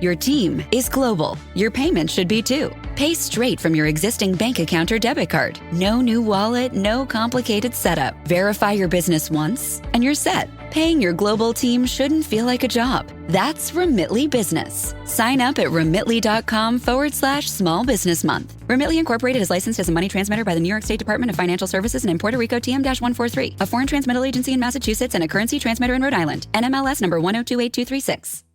Your team is global. Your payment should be too. Pay straight from your existing bank account or debit card. No new wallet, no complicated setup. Verify your business once, and you're set. Paying your global team shouldn't feel like a job. That's Remitly Business. Sign up at remitly.com/small business month. Remitly Incorporated is licensed as a money transmitter by the New York State Department of Financial Services and in Puerto Rico TM-143, a foreign transmittal agency in Massachusetts and a currency transmitter in Rhode Island. NMLS number 1028236.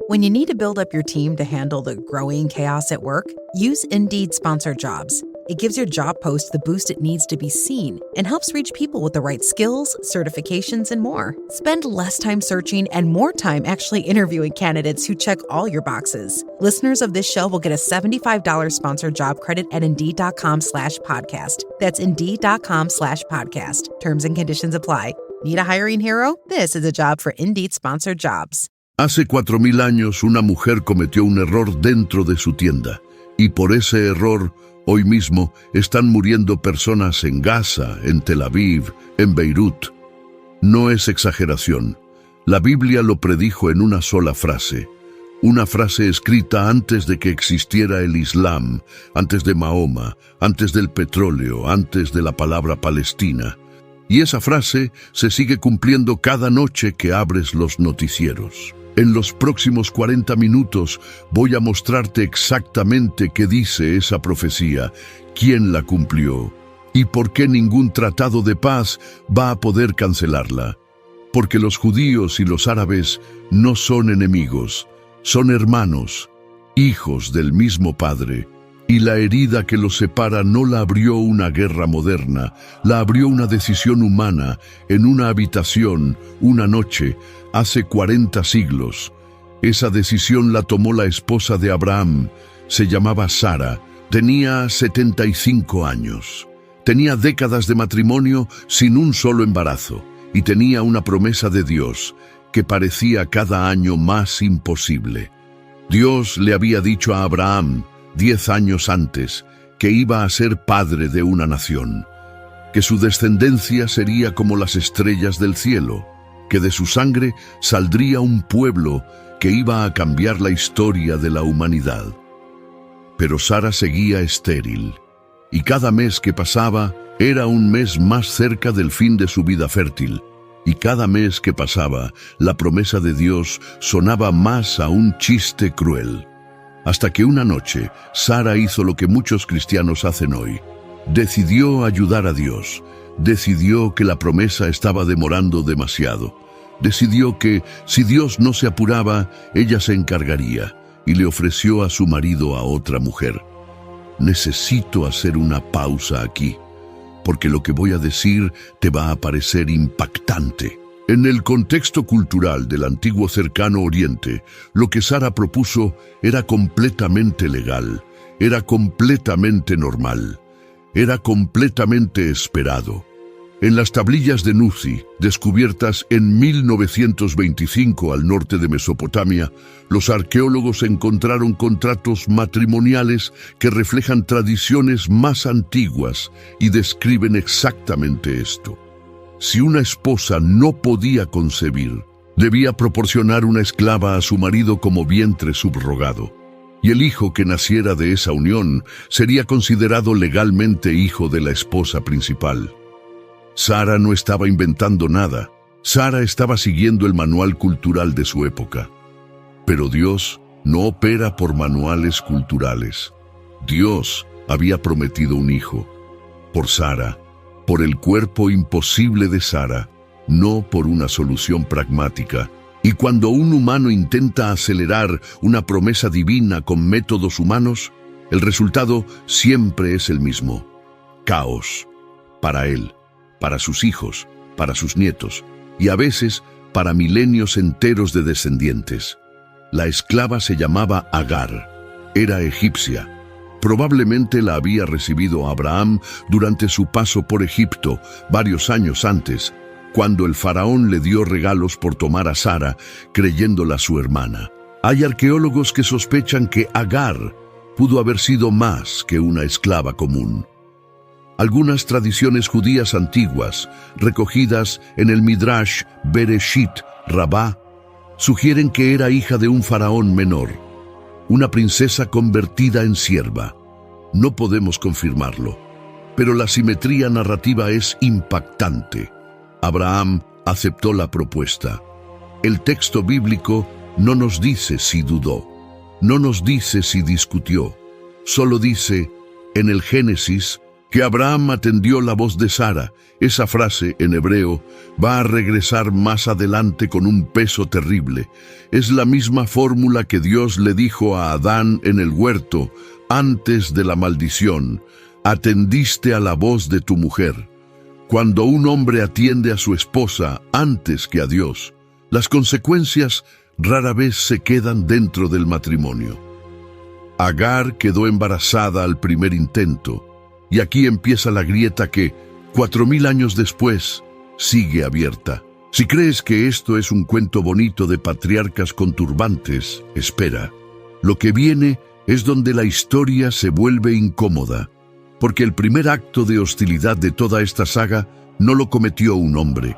When you need to build up your team to handle the growing chaos at work, use Indeed Sponsored Jobs. It gives your job post the boost it needs to be seen and helps reach people with the right skills, certifications, and more. Spend less time searching and more time actually interviewing candidates who check all your boxes. Listeners of this show will get a $75 sponsored job credit at Indeed.com/podcast. That's Indeed.com/podcast. Terms and conditions apply. Need a hiring hero? This is a job for Indeed Sponsored Jobs. Hace 4000 años una mujer cometió un error dentro de su tienda, y por ese error, hoy mismo, están muriendo personas en Gaza, en Tel Aviv, en Beirut. No es exageración. La Biblia lo predijo en una sola frase. Una frase escrita antes de que existiera el Islam, antes de Mahoma, antes del petróleo, antes de la palabra Palestina. Y esa frase se sigue cumpliendo cada noche que abres los noticieros. En los próximos 40 minutos voy a mostrarte exactamente qué dice esa profecía, quién la cumplió y por qué ningún tratado de paz va a poder cancelarla. Porque los judíos y los árabes no son enemigos, son hermanos, hijos del mismo Padre. Y la herida que los separa no la abrió una guerra moderna, la abrió una decisión humana en una habitación, una noche, hace 40 siglos. Esa decisión la tomó la esposa de Abraham, se llamaba Sara, tenía 75 años. Tenía décadas de matrimonio sin un solo embarazo, y tenía una promesa de Dios que parecía cada año más imposible. Dios le había dicho a Abraham, 10 años antes, que iba a ser padre de una nación, que su descendencia sería como las estrellas del cielo, que de su sangre saldría un pueblo que iba a cambiar la historia de la humanidad. Pero Sara seguía estéril, y cada mes que pasaba era un mes más cerca del fin de su vida fértil, y cada mes que pasaba la promesa de Dios sonaba más a un chiste cruel. Hasta que una noche, Sara hizo lo que muchos cristianos hacen hoy. Decidió ayudar a Dios. Decidió que la promesa estaba demorando demasiado. Decidió que, si Dios no se apuraba, ella se encargaría, y le ofreció a su marido a otra mujer. Necesito hacer una pausa aquí, porque lo que voy a decir te va a parecer impactante. En el contexto cultural del antiguo cercano Oriente, lo que Sara propuso era completamente legal, era completamente normal, era completamente esperado. En las tablillas de Nuzi, descubiertas en 1925 al norte de Mesopotamia, los arqueólogos encontraron contratos matrimoniales que reflejan tradiciones más antiguas y describen exactamente esto. Si una esposa no podía concebir, debía proporcionar una esclava a su marido como vientre subrogado, y el hijo que naciera de esa unión sería considerado legalmente hijo de la esposa principal. Sara no estaba inventando nada, Sara estaba siguiendo el manual cultural de su época. Pero Dios no opera por manuales culturales. Dios había prometido un hijo, por Sara, por el cuerpo imposible de Sara, no por una solución pragmática. Y cuando un humano intenta acelerar una promesa divina con métodos humanos, el resultado siempre es el mismo: caos, para él, para sus hijos, para sus nietos, y a veces para milenios enteros de descendientes. La esclava se llamaba Agar, era egipcia. Probablemente la había recibido Abraham durante su paso por Egipto, varios años antes, cuando el faraón le dio regalos por tomar a Sara, creyéndola su hermana. Hay arqueólogos que sospechan que Agar pudo haber sido más que una esclava común. Algunas tradiciones judías antiguas, recogidas en el Midrash Bereshit Rabbah, sugieren que era hija de un faraón menor, una princesa convertida en sierva. No podemos confirmarlo, pero la simetría narrativa es impactante. Abraham aceptó la propuesta. El texto bíblico no nos dice si dudó, no nos dice si discutió, solo dice, en el Génesis, que Abraham atendió la voz de Sara. Esa frase, en hebreo, va a regresar más adelante con un peso terrible. Es la misma fórmula que Dios le dijo a Adán en el huerto, antes de la maldición: atendiste a la voz de tu mujer. Cuando un hombre atiende a su esposa antes que a Dios, las consecuencias rara vez se quedan dentro del matrimonio. Agar quedó embarazada al primer intento, y aquí empieza la grieta que, 4000 años después, sigue abierta. Si crees que esto es un cuento bonito de patriarcas con turbantes, espera. Lo que viene es donde la historia se vuelve incómoda, porque el primer acto de hostilidad de toda esta saga no lo cometió un hombre,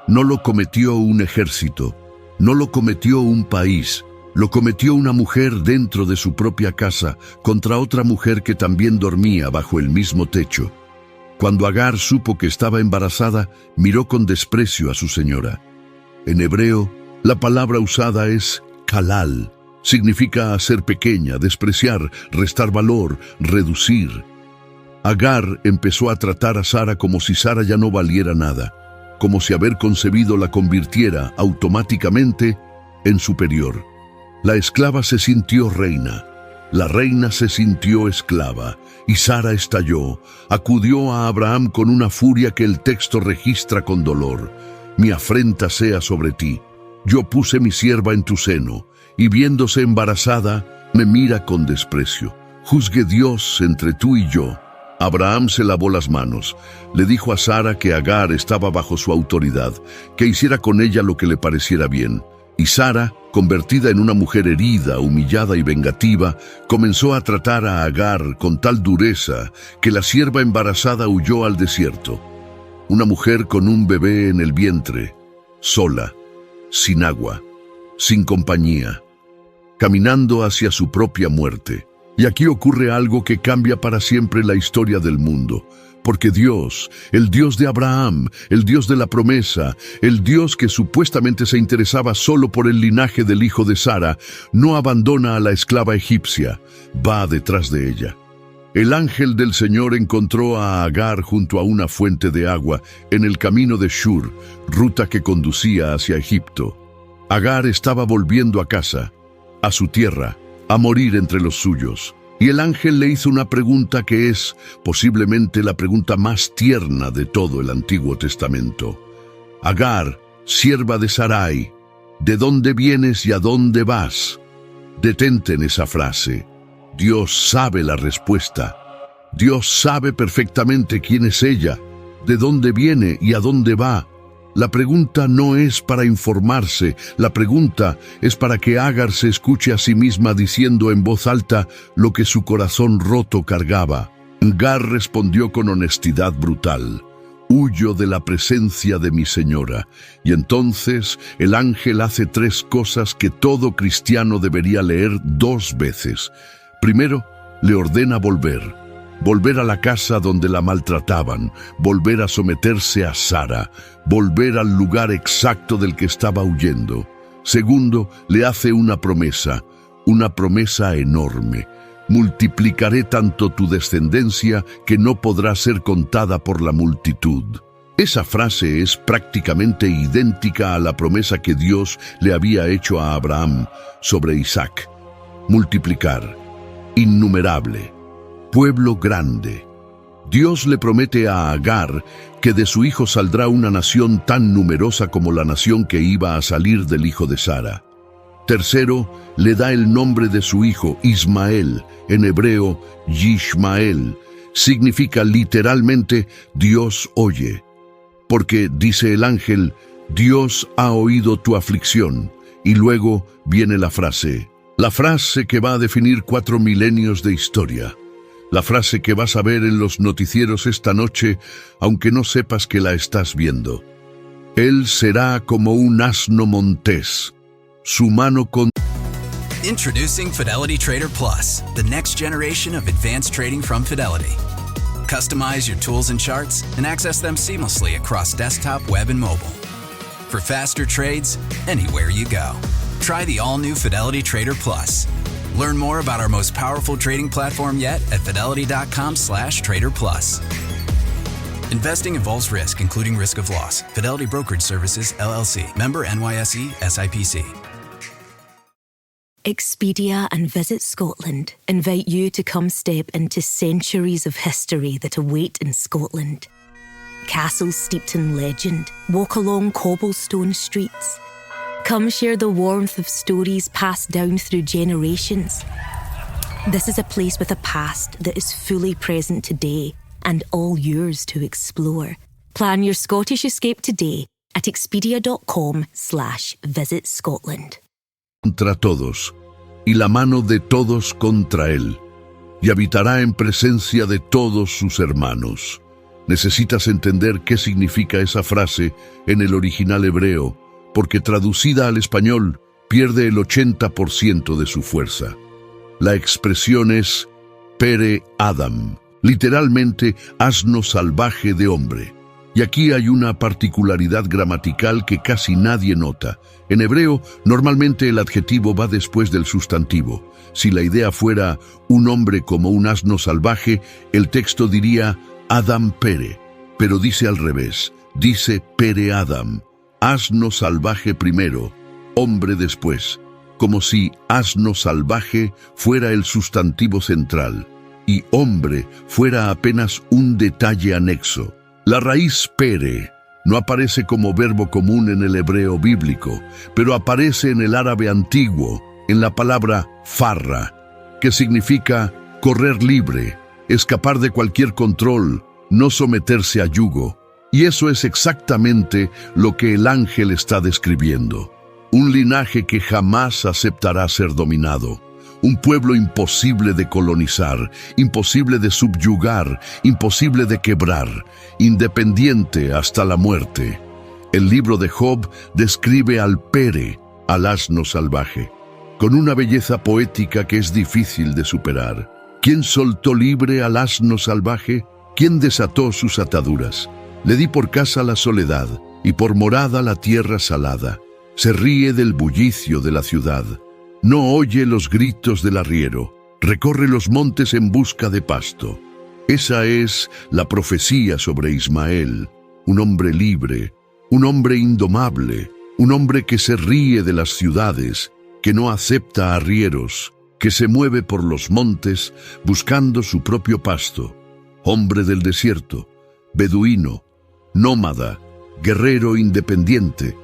no lo cometió un ejército, no lo cometió un país, lo cometió una mujer dentro de su propia casa contra otra mujer que también dormía bajo el mismo techo. Cuando Agar supo que estaba embarazada, miró con desprecio a su señora. En hebreo, la palabra usada es kalal. Significa hacer pequeña, despreciar, restar valor, reducir. Agar empezó a tratar a Sara como si Sara ya no valiera nada, como si haber concebido la convirtiera automáticamente en superior. La esclava se sintió reina, la reina se sintió esclava, y Sara estalló, acudió a Abraham con una furia que el texto registra con dolor. Mi afrenta sea sobre ti, yo puse mi sierva en tu seno, y viéndose embarazada, me mira con desprecio. Juzgue Dios entre tú y yo. Abraham se lavó las manos, le dijo a Sara que Agar estaba bajo su autoridad, que hiciera con ella lo que le pareciera bien. Y Sara, convertida en una mujer herida, humillada y vengativa, comenzó a tratar a Agar con tal dureza que la sierva embarazada huyó al desierto. Una mujer con un bebé en el vientre, sola, sin agua, sin compañía, caminando hacia su propia muerte. Y aquí ocurre algo que cambia para siempre la historia del mundo. Porque Dios, el Dios de Abraham, el Dios de la promesa, el Dios que supuestamente se interesaba solo por el linaje del hijo de Sara, no abandona a la esclava egipcia, va detrás de ella. El ángel del Señor encontró a Agar junto a una fuente de agua en el camino de Shur, ruta que conducía hacia Egipto. Agar estaba volviendo a casa, a su tierra, a morir entre los suyos. Y el ángel le hizo una pregunta que es posiblemente la pregunta más tierna de todo el Antiguo Testamento. Agar, sierva de Sarai, ¿de dónde vienes y a dónde vas? Detente en esa frase. Dios sabe la respuesta. Dios sabe perfectamente quién es ella, de dónde viene y a dónde va. La pregunta no es para informarse, la pregunta es para que Agar se escuche a sí misma diciendo en voz alta lo que su corazón roto cargaba. Agar respondió con honestidad brutal: huyo de la presencia de mi señora. Y entonces el ángel hace 3 cosas que todo cristiano debería leer 2 veces. Primero, le ordena volver a la casa donde la maltrataban, volver a someterse a Sara, volver al lugar exacto del que estaba huyendo. Segundo, le hace una promesa enorme. Multiplicaré tanto tu descendencia que no podrá ser contada por la multitud. Esa frase es prácticamente idéntica a la promesa que Dios le había hecho a Abraham sobre Isaac. Multiplicar, innumerable, pueblo grande. Dios le promete a Agar que de su hijo saldrá una nación tan numerosa como la nación que iba a salir del hijo de Sara. Tercero, le da el nombre de su hijo, Ismael, en hebreo, Yishmael. Significa literalmente Dios oye. Porque, dice el ángel, Dios ha oído tu aflicción. Y luego viene la frase que va a definir 4 milenios de historia. La frase que vas a ver en los noticieros esta noche, aunque no sepas que la estás viendo. Él será como un asno montés. su mano con... Introducing Fidelity Trader Plus, the next generation of advanced trading from Fidelity. Customize your tools and charts and access them seamlessly across desktop, web, and mobile. For faster trades, anywhere you go. Try the all-new Fidelity Trader Plus. Learn more about our most powerful trading platform yet at fidelity.com/trader plus. Investing involves risk, including risk of loss. Fidelity Brokerage Services, LLC. Member NYSE, SIPC. Expedia and Visit Scotland invite you to come step into centuries of history that await in Scotland. Castles steeped in legend, walk along cobblestone streets. Come share the warmth of stories passed down through generations. This is a place with a past that is fully present today and all yours to explore. Plan your Scottish escape today at expedia.com/Visit Scotland. contra todos, y la mano de todos contra él, y habitará en presencia de todos sus hermanos. Necesitas entender qué significa esa frase en el original hebreo, porque traducida al español pierde el 80% de su fuerza. La expresión es Pere Adam, literalmente asno salvaje de hombre. Y aquí hay una particularidad gramatical que casi nadie nota. En hebreo, normalmente el adjetivo va después del sustantivo. Si la idea fuera un hombre como un asno salvaje, el texto diría Adam Pere, pero dice al revés, dice Pere Adam, asno salvaje primero, hombre después, como si asno salvaje fuera el sustantivo central y hombre fuera apenas un detalle anexo. La raíz pere no aparece como verbo común en el hebreo bíblico, pero aparece en el árabe antiguo, en la palabra farra, que significa correr libre, escapar de cualquier control, no someterse a yugo. Y eso es exactamente lo que el ángel está describiendo. Un linaje que jamás aceptará ser dominado. Un pueblo imposible de colonizar, imposible de subyugar, imposible de quebrar, independiente hasta la muerte. El libro de Job describe al Pere, al asno salvaje, con una belleza poética que es difícil de superar. ¿Quién soltó libre al asno salvaje? ¿Quién desató sus ataduras? Le di por casa la soledad y por morada la tierra salada. Se ríe del bullicio de la ciudad. No oye los gritos del arriero, recorre los montes en busca de pasto. Esa es la profecía sobre Ismael, un hombre libre, un hombre indomable, un hombre que se ríe de las ciudades, que no acepta arrieros, que se mueve por los montes buscando su propio pasto. Hombre del desierto, beduino, nómada, guerrero independiente.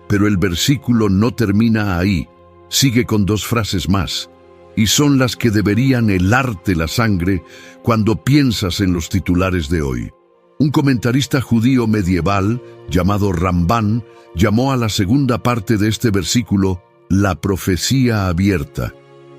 Pero el versículo no termina ahí. Sigue con dos frases más, y son las que deberían helarte la sangre cuando piensas en los titulares de hoy. Un comentarista judío medieval, llamado Rambán, llamó a la segunda parte de este versículo la profecía abierta,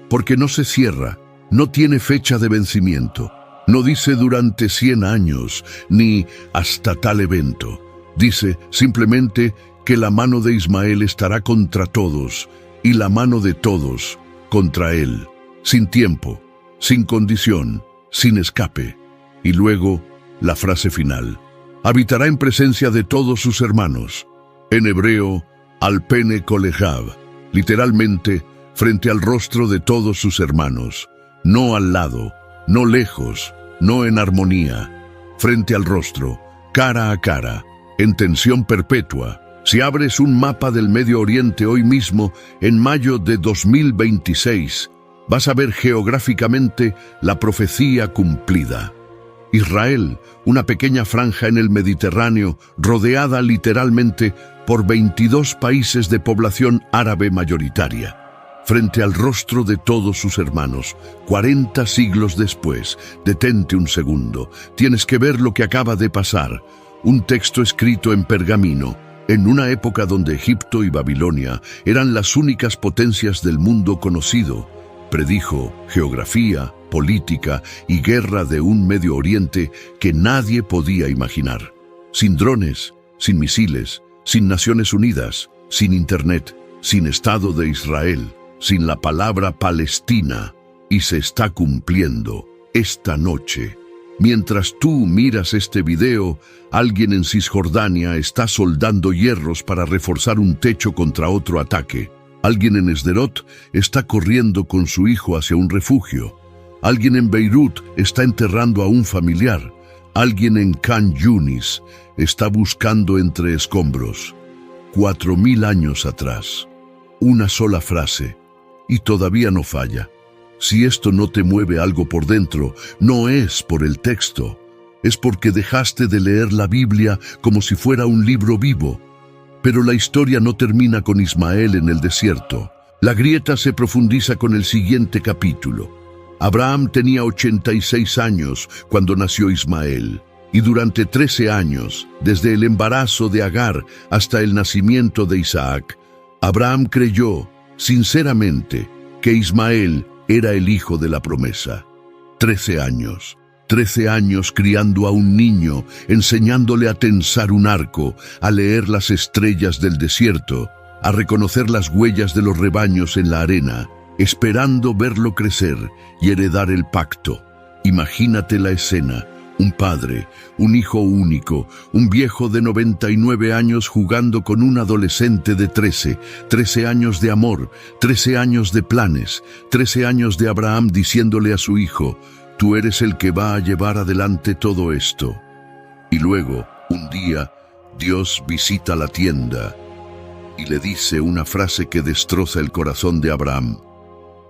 porque no se cierra, no tiene fecha de vencimiento, no dice durante 100 años, ni hasta tal evento. Dice simplemente que la mano de Ismael estará contra todos, y la mano de todos contra él, sin tiempo, sin condición, sin escape. Y luego, la frase final, habitará en presencia de todos sus hermanos. En hebreo, al pene kolejav, literalmente, frente al rostro de todos sus hermanos, no al lado, no lejos, no en armonía, frente al rostro, cara a cara, en tensión perpetua. Si abres un mapa del Medio Oriente hoy mismo, en mayo de 2026, vas a ver geográficamente la profecía cumplida. Israel, una pequeña franja en el Mediterráneo, rodeada literalmente por 22 países de población árabe mayoritaria. Frente al rostro de todos sus hermanos, 40 siglos después. Detente un segundo, tienes que ver lo que acaba de pasar. Un texto escrito en pergamino, en una época donde Egipto y Babilonia eran las únicas potencias del mundo conocido, predijo geografía, política y guerra de un Medio Oriente que nadie podía imaginar. Sin drones, sin misiles, sin Naciones Unidas, sin Internet, sin Estado de Israel, sin la palabra Palestina, y se está cumpliendo esta noche. Mientras tú miras este video, alguien en Cisjordania está soldando hierros para reforzar un techo contra otro ataque. Alguien en Sderot está corriendo con su hijo hacia un refugio. Alguien en Beirut está enterrando a un familiar. Alguien en Khan Yunis está buscando entre escombros. 4000 años atrás. Una sola frase, y todavía no falla. Si esto no te mueve algo por dentro, no es por el texto. Es porque dejaste de leer la Biblia como si fuera un libro vivo. Pero la historia no termina con Ismael en el desierto. La grieta se profundiza con el siguiente capítulo. Abraham tenía 86 años cuando nació Ismael, y durante 13 años, desde el embarazo de Agar hasta el nacimiento de Isaac, Abraham creyó, sinceramente, que Ismael era el hijo de la promesa. 13 años criando a un niño, enseñándole a tensar un arco, a leer las estrellas del desierto, a reconocer las huellas de los rebaños en la arena, esperando verlo crecer y heredar el pacto. Imagínate la escena: un padre, un hijo único, un viejo de 99 años jugando con un adolescente de 13 años de amor, 13 años de planes, 13 años de Abraham diciéndole a su hijo: tú eres el que va a llevar adelante todo esto. Y luego, un día, Dios visita la tienda y le dice una frase que destroza el corazón de Abraham: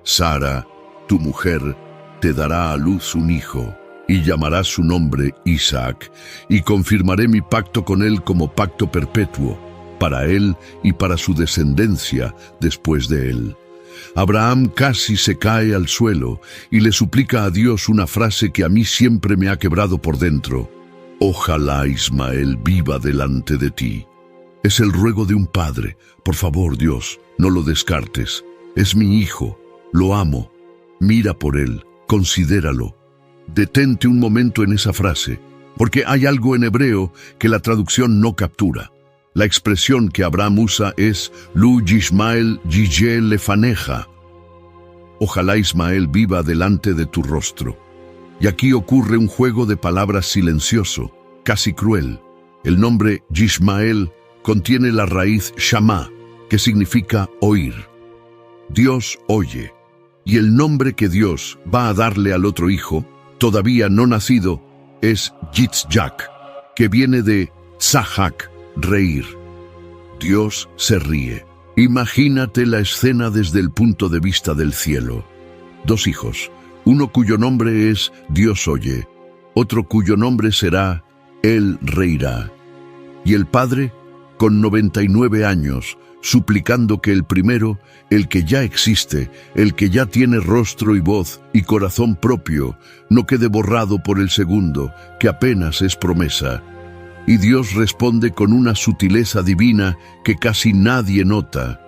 Sara, tu mujer, te dará a luz un hijo, y llamarás su nombre Isaac, y confirmaré mi pacto con él como pacto perpetuo, para él y para su descendencia después de él. Abraham casi se cae al suelo y le suplica a Dios una frase que a mí siempre me ha quebrado por dentro: ojalá Ismael viva delante de ti. Es el ruego de un padre: por favor, Dios, no lo descartes. Es mi hijo, lo amo, mira por él, considéralo. Detente un momento en esa frase, porque hay algo en hebreo que la traducción no captura. La expresión que Abraham usa es Lu Yishmael Yiyeh lefaneja. Ojalá Ismael viva delante de tu rostro. Y aquí ocurre un juego de palabras silencioso, casi cruel. El nombre Yishmael contiene la raíz Shama, que significa oír. Dios oye. Y el nombre que Dios va a darle al otro hijo, todavía no nacido, es Yitzhak, que viene de Tzahak, reír. Dios se ríe. Imagínate la escena desde el punto de vista del cielo. 2 hijos, uno cuyo nombre es Dios oye, otro cuyo nombre será Él reirá. Y el padre, con 99 años, suplicando que el primero, el que ya existe, el que ya tiene rostro y voz y corazón propio, no quede borrado por el segundo, que apenas es promesa. Y Dios responde con una sutileza divina que casi nadie nota.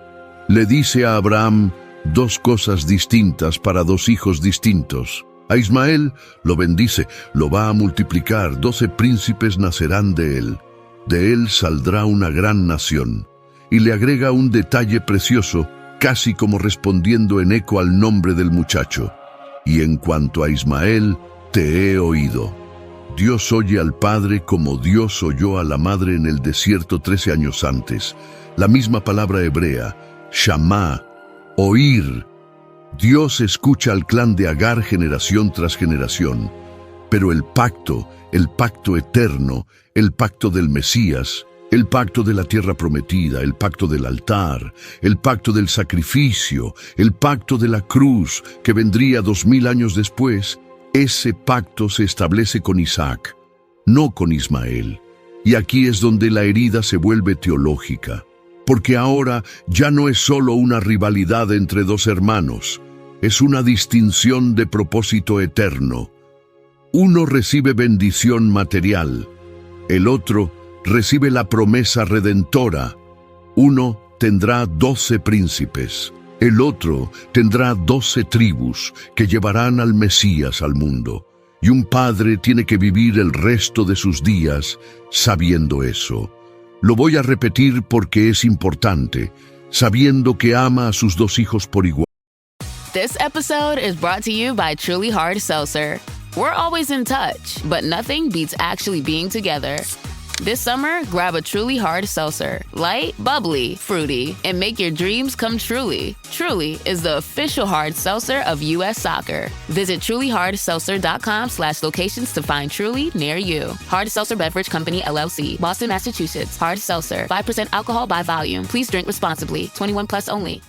Le dice a Abraham 2 cosas distintas para 2 hijos distintos. A Ismael lo bendice, lo va a multiplicar, 12 príncipes nacerán de él saldrá una gran nación. Y le agrega un detalle precioso, casi como respondiendo en eco al nombre del muchacho: y en cuanto a Ismael, te he oído. Dios oye al padre como Dios oyó a la madre en el desierto 13 años antes. La misma palabra hebrea, Shama, oír. Dios escucha al clan de Agar generación tras generación. Pero el pacto eterno, el pacto del Mesías, el pacto de la tierra prometida, el pacto del altar, el pacto del sacrificio, el pacto de la cruz, que vendría 2000 años después, ese pacto se establece con Isaac, no con Ismael. Y aquí es donde la herida se vuelve teológica, porque ahora ya no es solo una rivalidad entre 2 hermanos, es una distinción de propósito eterno. Uno recibe bendición material, el otro recibe la promesa redentora. Uno tendrá 12 príncipes, el otro tendrá 12 tribus que llevarán al Mesías al mundo. Y un padre tiene que vivir el resto de sus días sabiendo eso. Lo voy a repetir porque es importante. sabiendo que ama a sus 2 hijos por igual. This episode is brought to you by Truly Hard Seltzer. We're always in touch, but nothing beats actually being together. This summer, grab a Truly Hard Seltzer. Light, bubbly, fruity, and make your dreams come truly. Truly is the official hard seltzer of U.S. Soccer. Visit trulyhardseltzer.com/locations to find Truly near you. Hard Seltzer Beverage Company, LLC. Boston, Massachusetts. Hard Seltzer. 5% alcohol by volume. Please drink responsibly. 21 plus only.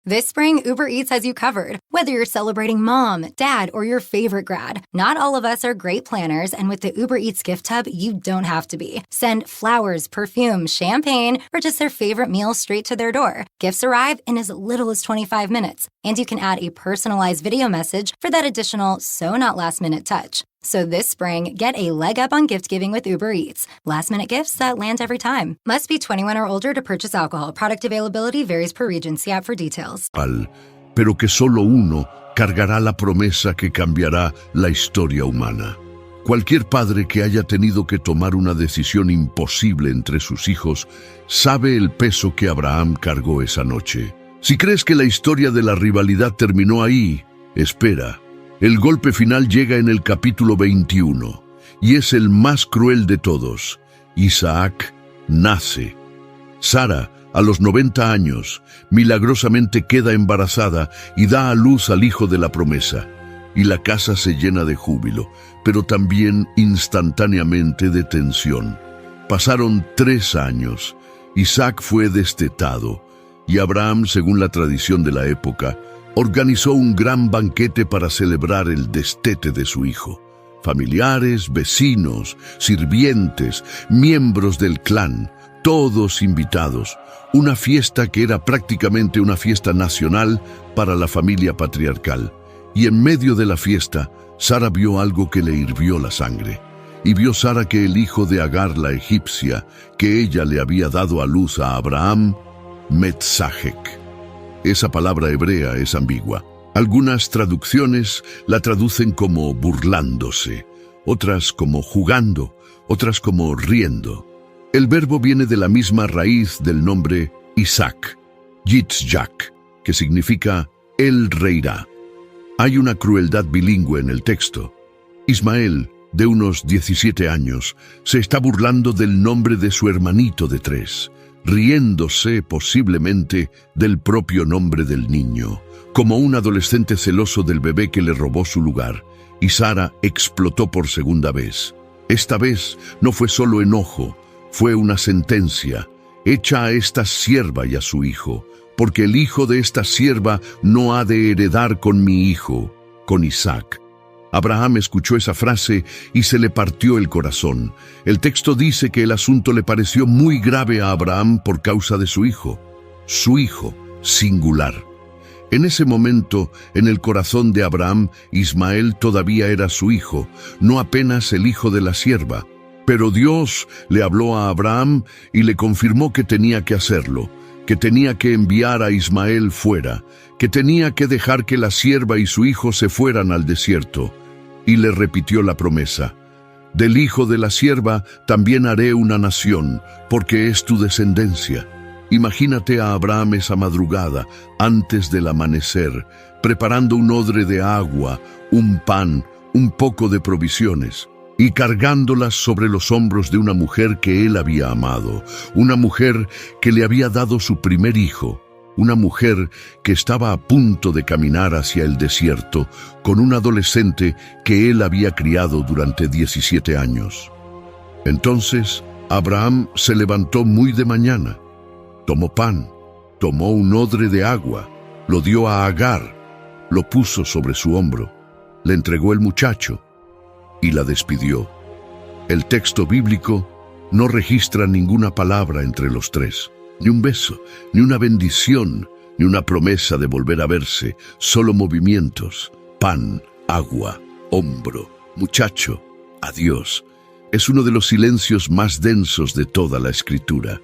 This spring, Uber Eats has you covered. Whether you're celebrating mom, dad, or your favorite grad, not all of us are great planners, and with the Uber Eats gift hub, you don't have to be. Send flowers, perfume, champagne, or just their favorite meal straight to their door. Gifts arrive in as little as 25 minutes, and you can add a personalized video message for that additional so-not-last-minute touch. So this spring, get a leg up on gift giving with Uber Eats. Last-minute gifts that land every time. Must be 21 or older to purchase alcohol. Product availability varies per region. See app for details. Pero que solo uno cargará la promesa que cambiará la historia humana. Cualquier padre que haya tenido que tomar una decisión imposible entre sus hijos sabe el peso que Abraham cargó esa noche. Si crees que la historia de la rivalidad terminó ahí, espera. El golpe final llega en el capítulo 21, y es el más cruel de todos. Isaac nace. Sara, a los 90 años, milagrosamente queda embarazada y da a luz al hijo de la promesa. Y la casa se llena de júbilo, pero también instantáneamente de tensión. Pasaron 3 años. Isaac fue destetado, y Abraham, según la tradición de la época, organizó un gran banquete para celebrar el destete de su hijo. Familiares, vecinos, sirvientes, miembros del clan, todos invitados. Una fiesta que era prácticamente una fiesta nacional para la familia patriarcal. Y en medio de la fiesta, Sara vio algo que le hirvió la sangre. Y vio Sara que el hijo de Agar la egipcia, que ella le había dado a luz a Abraham, Metzahek. Esa palabra hebrea es ambigua. Algunas traducciones la traducen como burlándose, otras como jugando, otras como riendo. El verbo viene de la misma raíz del nombre Isaac, Yitzhak, que significa él reirá. Hay una crueldad bilingüe en el texto. Ismael, de unos 17 años, se está burlando del nombre de su hermanito de 3, riéndose posiblemente del propio nombre del niño, como un adolescente celoso del bebé que le robó su lugar, y Sara explotó por segunda vez. Esta vez no fue solo enojo, fue una sentencia, hecha a esta sierva y a su hijo, porque el hijo de esta sierva no ha de heredar con mi hijo, con Isaac. Abraham escuchó esa frase y se le partió el corazón. El texto dice que el asunto le pareció muy grave a Abraham por causa de su hijo singular. En ese momento, en el corazón de Abraham, Ismael todavía era su hijo, no apenas el hijo de la sierva. Pero Dios le habló a Abraham y le confirmó que tenía que hacerlo, que tenía que enviar a Ismael fuera, que tenía que dejar que la sierva y su hijo se fueran al desierto. Y le repitió la promesa: del hijo de la sierva también haré una nación, porque es tu descendencia. Imagínate a Abraham esa madrugada, antes del amanecer, preparando un odre de agua, un pan, un poco de provisiones, y cargándolas sobre los hombros de una mujer que él había amado, una mujer que le había dado su primer hijo, una mujer que estaba a punto de caminar hacia el desierto con un adolescente que él había criado durante 17 años. Entonces, Abraham se levantó muy de mañana, tomó pan, tomó un odre de agua, lo dio a Agar, lo puso sobre su hombro, le entregó el muchacho y la despidió. El texto bíblico no registra ninguna palabra entre los 3. Ni un beso, ni una bendición, ni una promesa de volver a verse, solo movimientos, pan, agua, hombro, muchacho, adiós. Es uno de los silencios más densos de toda la Escritura.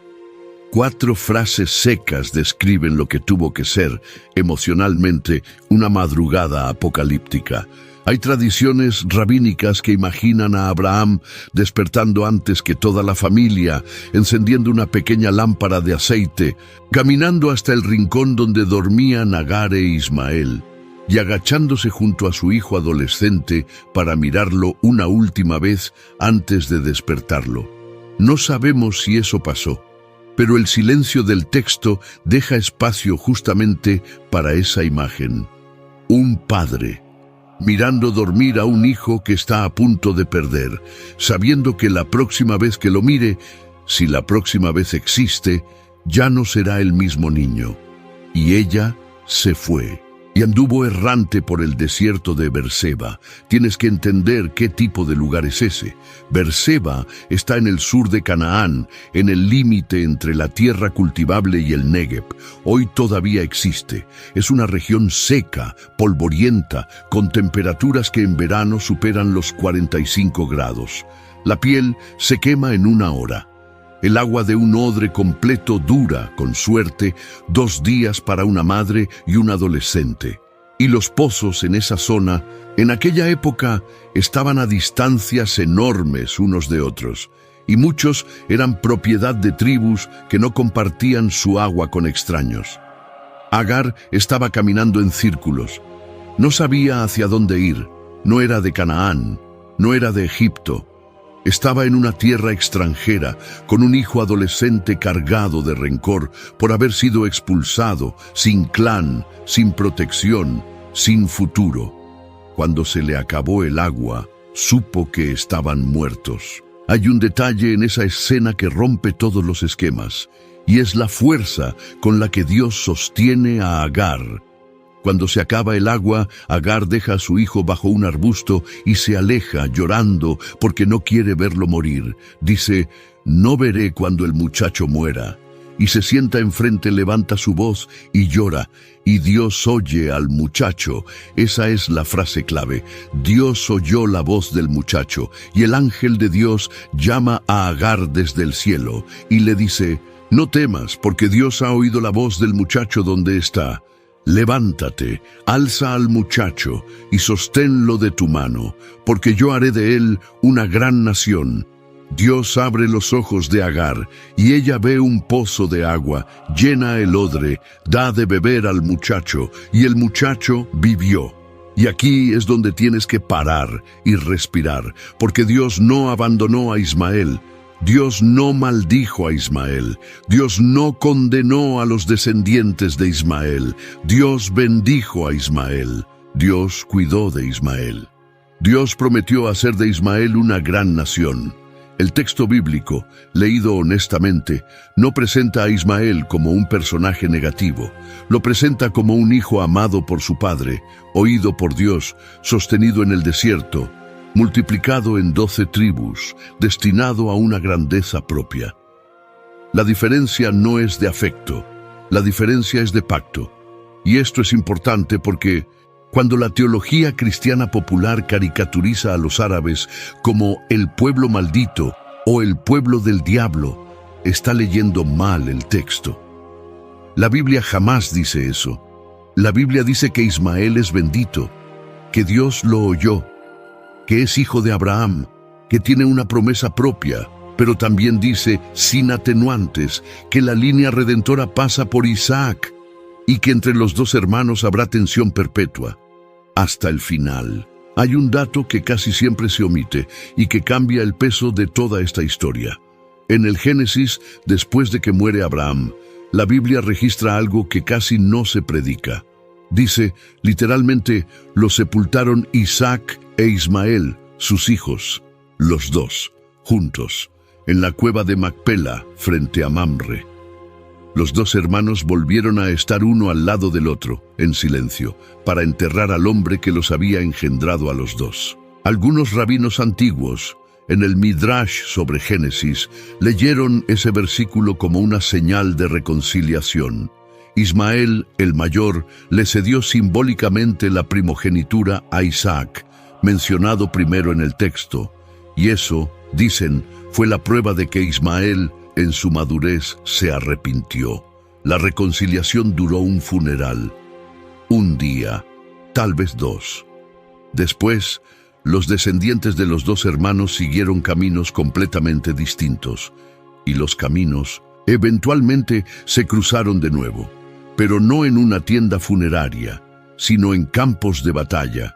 4 frases secas describen lo que tuvo que ser, emocionalmente, una madrugada apocalíptica. Hay tradiciones rabínicas que imaginan a Abraham despertando antes que toda la familia, encendiendo una pequeña lámpara de aceite, caminando hasta el rincón donde dormían Agar e Ismael, y agachándose junto a su hijo adolescente para mirarlo una última vez antes de despertarlo. No sabemos si eso pasó, pero el silencio del texto deja espacio justamente para esa imagen. Un padre mirando dormir a un hijo que está a punto de perder, sabiendo que la próxima vez que lo mire, si la próxima vez existe, ya no será el mismo niño. Y ella se fue y anduvo errante por el desierto de Berseba. Tienes que entender qué tipo de lugar es ese. Berseba está en el sur de Canaán, en el límite entre la tierra cultivable y el Negev. Hoy todavía existe. Es una región seca, polvorienta, con temperaturas que en verano superan los 45 grados. La piel se quema en 1 hora. El agua de un odre completo dura, con suerte, 2 días para una madre y un adolescente. Y los pozos en esa zona, en aquella época, estaban a distancias enormes unos de otros, y muchos eran propiedad de tribus que no compartían su agua con extraños. Agar estaba caminando en círculos. No sabía hacia dónde ir. No era de Canaán, no era de Egipto. Estaba en una tierra extranjera, con un hijo adolescente cargado de rencor por haber sido expulsado, sin clan, sin protección, sin futuro. Cuando se le acabó el agua, supo que estaban muertos. Hay un detalle en esa escena que rompe todos los esquemas, y es la fuerza con la que Dios sostiene a Agar. Cuando se acaba el agua, Agar deja a su hijo bajo un arbusto y se aleja llorando porque no quiere verlo morir. Dice, no veré cuando el muchacho muera. Y se sienta enfrente, levanta su voz y llora. Y Dios oye al muchacho. Esa es la frase clave. Dios oyó la voz del muchacho. Y el ángel de Dios llama a Agar desde el cielo y le dice, no temas, porque Dios ha oído la voz del muchacho donde está. Levántate, alza al muchacho y sosténlo de tu mano, porque yo haré de él una gran nación. Dios abre los ojos de Agar, y ella ve un pozo de agua, llena el odre, da de beber al muchacho, y el muchacho vivió. Y aquí es donde tienes que parar y respirar, porque Dios no abandonó a Ismael. Dios no maldijo a Ismael. Dios no condenó a los descendientes de Ismael. Dios bendijo a Ismael. Dios cuidó de Ismael. Dios prometió hacer de Ismael una gran nación. El texto bíblico, leído honestamente, no presenta a Ismael como un personaje negativo. Lo presenta como un hijo amado por su padre, oído por Dios, sostenido en el desierto, multiplicado en 12 tribus, destinado a una grandeza propia. La diferencia no es de afecto, la diferencia es de pacto. Y esto es importante porque cuando la teología cristiana popular caricaturiza a los árabes como el pueblo maldito o el pueblo del diablo, está leyendo mal el texto. La Biblia jamás dice eso. La Biblia dice que Ismael es bendito, que Dios lo oyó, que es hijo de Abraham, que tiene una promesa propia, pero también dice, sin atenuantes, que la línea redentora pasa por Isaac y que entre los 2 hermanos habrá tensión perpetua, hasta el final. Hay un dato que casi siempre se omite y que cambia el peso de toda esta historia. En el Génesis, después de que muere Abraham, la Biblia registra algo que casi no se predica. Dice, literalmente, lo sepultaron Isaac e Ismael, sus hijos, los 2, juntos, en la cueva de Macpela, frente a Mamre. Los 2 hermanos volvieron a estar uno al lado del otro, en silencio, para enterrar al hombre que los había engendrado a los 2. Algunos rabinos antiguos, en el Midrash sobre Génesis, leyeron ese versículo como una señal de reconciliación. Ismael, el mayor, le cedió simbólicamente la primogenitura a Isaac, mencionado primero en el texto, y eso, dicen, fue la prueba de que Ismael, en su madurez, se arrepintió. La reconciliación duró un funeral, un día, tal vez 2. Después, los descendientes de los dos hermanos siguieron caminos completamente distintos, y los caminos eventualmente se cruzaron de nuevo, pero no en una tienda funeraria, sino en campos de batalla.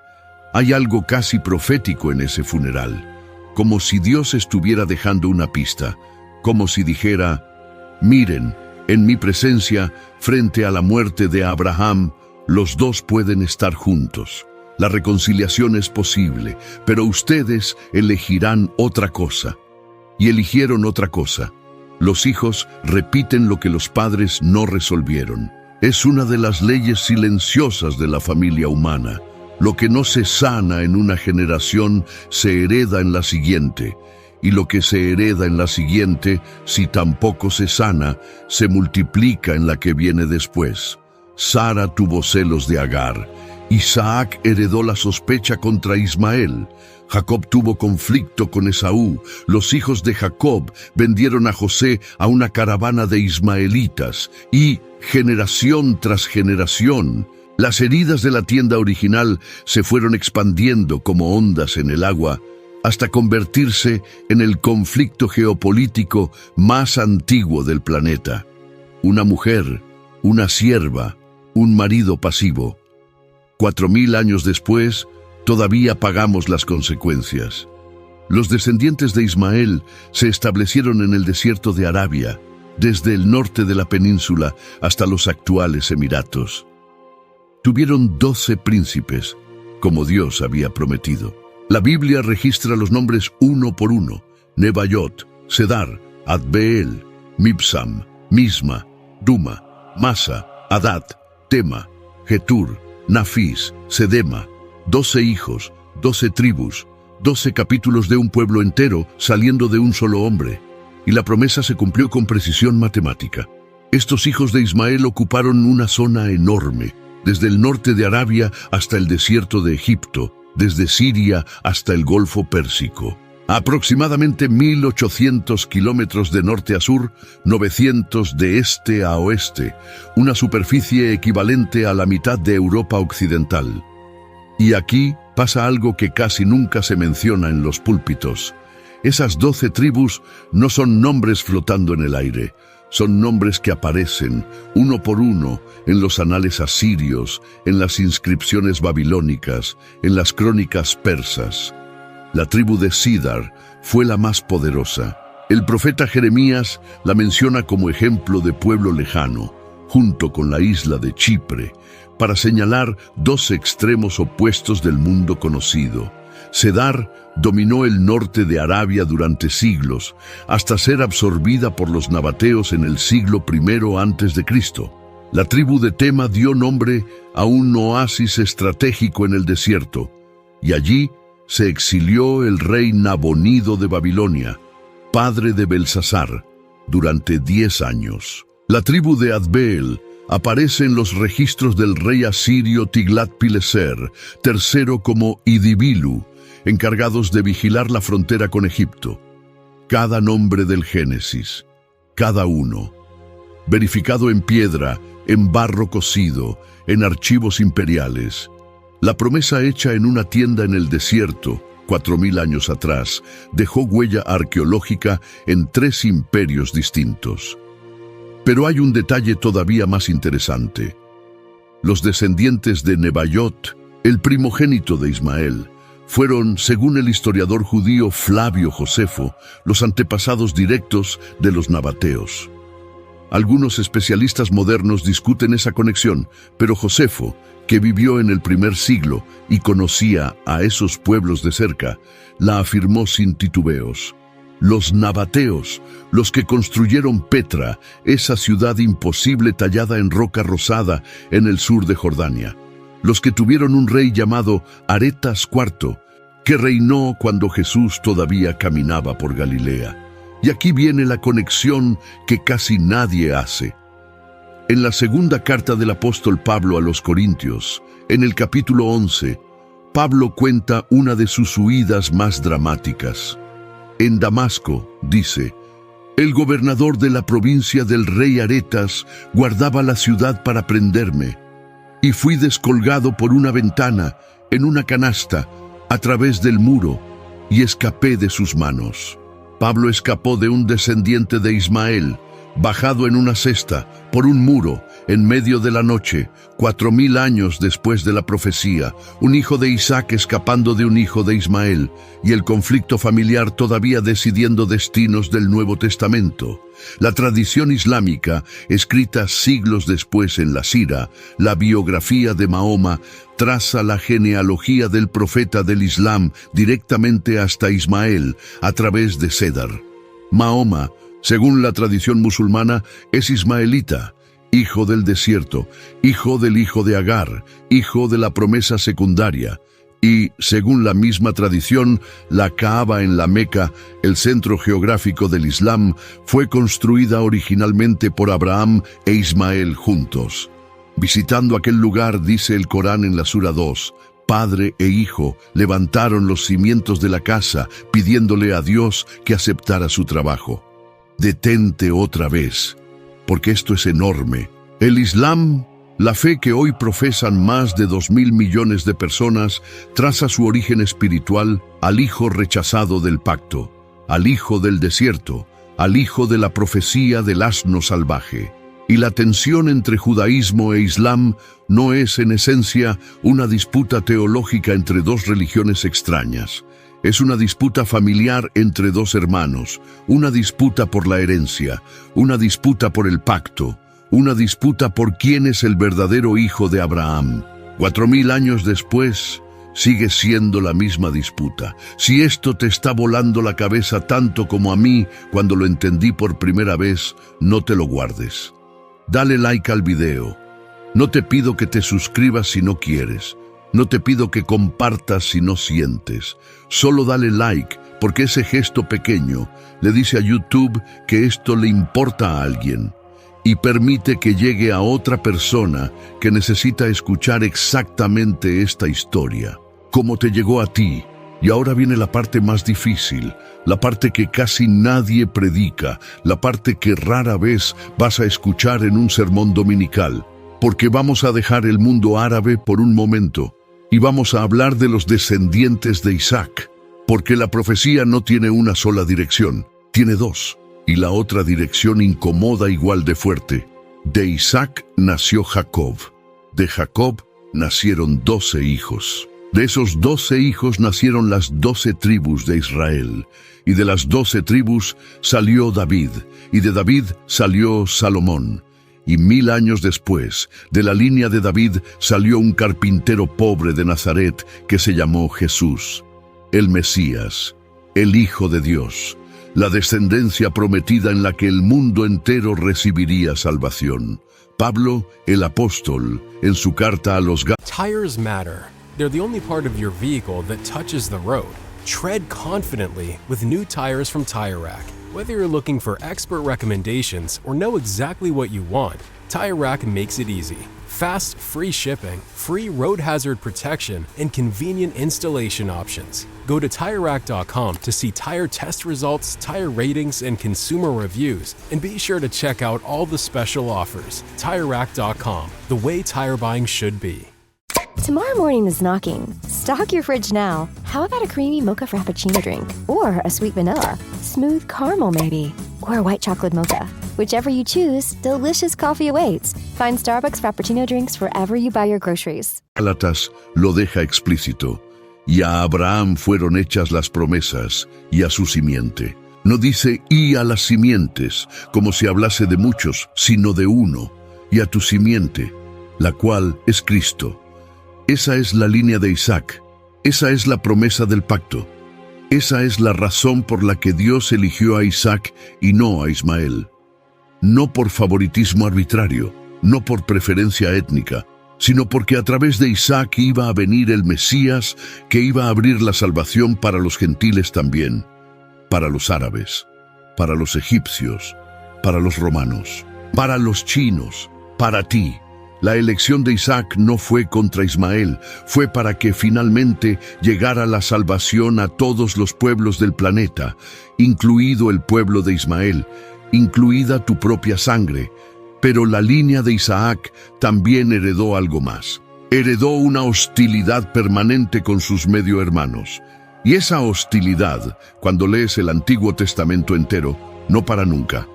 Hay algo casi profético en ese funeral, como si Dios estuviera dejando una pista, como si dijera: miren, en mi presencia, frente a la muerte de Abraham, los dos pueden estar juntos. La reconciliación es posible, pero ustedes elegirán otra cosa. Y eligieron otra cosa. Los hijos repiten lo que los padres no resolvieron. Es una de las leyes silenciosas de la familia humana. Lo que no se sana en una generación se hereda en la siguiente, y lo que se hereda en la siguiente, si tampoco se sana, se multiplica en la que viene después. Sara tuvo celos de Agar. Isaac heredó la sospecha contra Ismael. Jacob tuvo conflicto con Esaú. Los hijos de Jacob vendieron a José a una caravana de ismaelitas. Y, generación tras generación, las heridas de la tienda original se fueron expandiendo como ondas en el agua, hasta convertirse en el conflicto geopolítico más antiguo del planeta. Una mujer, una sierva, un marido pasivo. 4000 años después, todavía pagamos las consecuencias. Los descendientes de Ismael se establecieron en el desierto de Arabia, desde el norte de la península hasta los actuales Emiratos. Tuvieron 12 príncipes, como Dios había prometido. La Biblia registra los nombres uno por uno: Nebayot, Cedar, Adbeel, Mibsam, Misma, Duma, Masa, Adad, Tema, Getur, Nafis, Sedema. 12 hijos, 12 tribus, 12 capítulos de un pueblo entero saliendo de un solo hombre. Y la promesa se cumplió con precisión matemática. Estos hijos de Ismael ocuparon una zona enorme, desde el norte de Arabia hasta el desierto de Egipto, desde Siria hasta el Golfo Pérsico. Aproximadamente 1800 kilómetros de norte a sur, 900 de este a oeste, una superficie equivalente a la mitad de Europa occidental. Y aquí pasa algo que casi nunca se menciona en los púlpitos. Esas 12 tribus no son nombres flotando en el aire, son nombres que aparecen, uno por uno, en los anales asirios, en las inscripciones babilónicas, en las crónicas persas. La tribu de Sidar fue la más poderosa. El profeta Jeremías la menciona como ejemplo de pueblo lejano, junto con la isla de Chipre, para señalar dos extremos opuestos del mundo conocido. Cedar dominó el norte de Arabia durante siglos, hasta ser absorbida por los nabateos en el siglo I a.C. La tribu de Tema dio nombre a un oasis estratégico en el desierto, y allí se exilió el rey Nabonido de Babilonia, padre de Belsasar, durante 10 años. La tribu de Adbeel aparece en los registros del rey asirio Tiglat-Pileser III como Idibilu, encargados de vigilar la frontera con Egipto. Cada nombre del Génesis, cada uno, verificado en piedra, en barro cocido, en archivos imperiales. La promesa hecha en una tienda en el desierto, 4000 años atrás, dejó huella arqueológica en 3 imperios distintos. Pero hay un detalle todavía más interesante. Los descendientes de Nebayot, el primogénito de Ismael, fueron, según el historiador judío Flavio Josefo, los antepasados directos de los nabateos. Algunos especialistas modernos discuten esa conexión, pero Josefo, que vivió en el primer siglo y conocía a esos pueblos de cerca, la afirmó sin titubeos. Los nabateos, los que construyeron Petra, esa ciudad imposible tallada en roca rosada en el sur de Jordania. Los que tuvieron un rey llamado Aretas IV, que reinó cuando Jesús todavía caminaba por Galilea. Y aquí viene la conexión que casi nadie hace. En la segunda carta del apóstol Pablo a los Corintios, en el capítulo 11, Pablo cuenta una de sus huidas más dramáticas. En Damasco, dice, el gobernador de la provincia del rey Aretas guardaba la ciudad para prenderme, y fui descolgado por una ventana en una canasta, a través del muro, y escapé de sus manos. Pablo escapó de un descendiente de Ismael, bajado en una cesta, por un muro, en medio de la noche, 4000 años después de la profecía, un hijo de Isaac escapando de un hijo de Ismael, y el conflicto familiar todavía decidiendo destinos del Nuevo Testamento. La tradición islámica, escrita siglos después en la Sira, la biografía de Mahoma, traza la genealogía del profeta del Islam directamente hasta Ismael, a través de Cedar. Mahoma, según la tradición musulmana, es ismaelita, hijo del desierto, hijo del hijo de Agar, hijo de la promesa secundaria. Y, según la misma tradición, la Kaaba en la Meca, el centro geográfico del Islam, fue construida originalmente por Abraham e Ismael juntos. Visitando aquel lugar, dice el Corán en la Sura 2, padre e hijo levantaron los cimientos de la casa, pidiéndole a Dios que aceptara su trabajo. Detente otra vez, porque esto es enorme. El Islam, la fe que hoy profesan más de 2.000 millones de personas, traza su origen espiritual al hijo rechazado del pacto, al hijo del desierto, al hijo de la profecía del asno salvaje. Y la tensión entre judaísmo e islam no es en esencia una disputa teológica entre dos religiones extrañas. Es una disputa familiar entre dos hermanos, una disputa por la herencia, una disputa por el pacto, una disputa por quién es el verdadero hijo de Abraham. 4000 años después, sigue siendo la misma disputa. Si esto te está volando la cabeza tanto como a mí cuando lo entendí por primera vez, no te lo guardes. Dale like al video. No te pido que te suscribas si no quieres. No te pido que compartas si no sientes. Solo dale like, porque ese gesto pequeño le dice a YouTube que esto le importa a alguien y permite que llegue a otra persona que necesita escuchar exactamente esta historia, como te llegó a ti. Y ahora viene la parte más difícil, la parte que casi nadie predica, la parte que rara vez vas a escuchar en un sermón dominical, porque vamos a dejar el mundo árabe por un momento y vamos a hablar de los descendientes de Isaac, porque la profecía no tiene una sola dirección, tiene dos, y la otra dirección incomoda igual de fuerte. De Isaac nació Jacob, de Jacob nacieron 12 hijos. De esos 12 hijos nacieron las 12 tribus de Israel, y de las 12 tribus salió David, y de David salió Salomón. Y 1000 años después, de la línea de David salió un carpintero pobre de Nazaret que se llamó Jesús, el Mesías, el Hijo de Dios, la descendencia prometida en la que el mundo entero recibiría salvación. Pablo, el apóstol, en su carta a los Tires matter. They're the only part of your vehicle that touches the road. Tread confidently with new tires from Tire Rack. Whether you're looking for expert recommendations or know exactly what you want, Tire Rack makes it easy. Fast, free shipping, free road hazard protection, and convenient installation options. Go to TireRack.com to see tire test results, tire ratings, and consumer reviews, and be sure to check out all the special offers. TireRack.com, the way tire buying should be. Tomorrow morning is knocking. Stock your fridge now. How about a creamy mocha frappuccino drink? Or a sweet vanilla? Smooth caramel maybe? Or a white chocolate mocha? Whichever you choose, delicious coffee awaits. Find Starbucks Frappuccino drinks wherever you buy your groceries. Gálatas lo deja explícito. Y a Abraham fueron hechas las promesas, y a su simiente. No dice y a las simientes, como si hablase de muchos, sino de uno, y a tu simiente, la cual es Cristo. Esa es la línea de Isaac, esa es la promesa del pacto, esa es la razón por la que Dios eligió a Isaac y no a Ismael. No por favoritismo arbitrario, no por preferencia étnica, sino porque a través de Isaac iba a venir el Mesías que iba a abrir la salvación para los gentiles también, para los árabes, para los egipcios, para los romanos, para los chinos, para ti. La elección de Isaac no fue contra Ismael, fue para que finalmente llegara la salvación a todos los pueblos del planeta, incluido el pueblo de Ismael, incluida tu propia sangre. Pero la línea de Isaac también heredó algo más. heredó una hostilidad permanente con sus medio hermanos. Y esa hostilidad, cuando lees el Antiguo Testamento entero, no para nunca.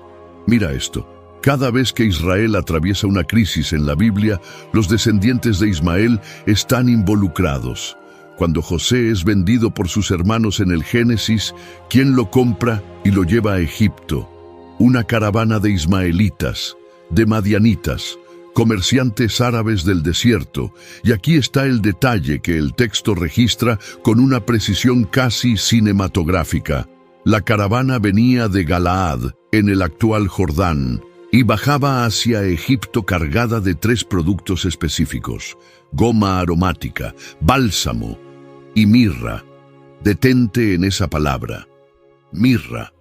Mira esto. Cada vez que Israel atraviesa una crisis en la Biblia, los descendientes de Ismael están involucrados. Cuando José es vendido por sus hermanos en el Génesis, ¿quién lo compra y lo lleva a Egipto? Una caravana de ismaelitas, de madianitas, comerciantes árabes del desierto. Y aquí está el detalle que el texto registra con una precisión casi cinematográfica. La caravana venía de Galaad, en el actual Jordán, y bajaba hacia Egipto cargada de 3 productos específicos: goma aromática, bálsamo y mirra. Detente en esa palabra, mirra.